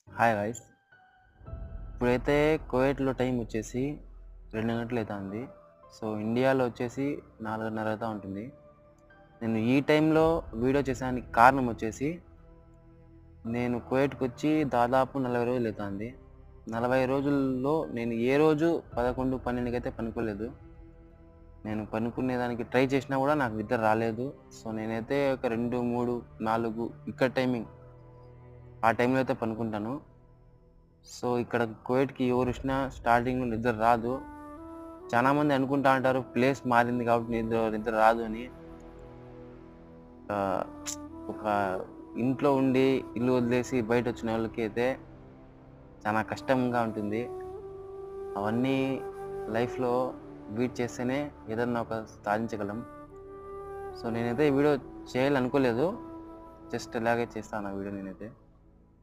Hi guys. ఇప్పుడైతే కువైట్‌లో time వచ్చేసి 2 గంటలు అయితాంది. సో, ఇండియాలో వచ్చేసి 4:30 అయితా ఉంటుంది. నేను ఈ టైంలో వీడియో చేసేదానికి కారణం వచ్చేసి, నేను కువైట్‌కొచ్చి దాదాపు 40 రోజులు అయితాంది. 40 రోజుల్లో నేను ఏ రోజు 11, 12కి అయితే పనుకోలేదు. నేను పనుకునేదానికి ట్రై చేసినా కూడా నాకు నిద్ర రాలేదు. సో, నేనైతే ఒక 2, 3, 4 ఇక్కడ టైమింగ్ ఆ టైంలో అయితే పనుకుంటాను. సో, ఇక్కడ కువైట్‌కి ఎవరొచ్చినా స్టార్టింగ్‌లో నిద్ర రాదు. చాలామంది అనుకుంటా ఉంటారు ప్లేస్ మారింది కాబట్టి నిద్ర రాదు అని. ఆహ్, ఒక ఇంట్లో ఉండి ఇల్లు వదిలేసి బయటొచ్చిన వాళ్ళకైతే చాలా కష్టంగా ఉంటుంది. అవన్నీ లైఫ్‌లో బీట్ చేస్తేనే ఏదన్నా ఒక సాధించగలం. సో, నేనైతే ఈ వీడియో చేయాలనుకోలేదు. జస్ట్ ఇలాగే చేస్తాను ఆ వీడియో నేనైతే.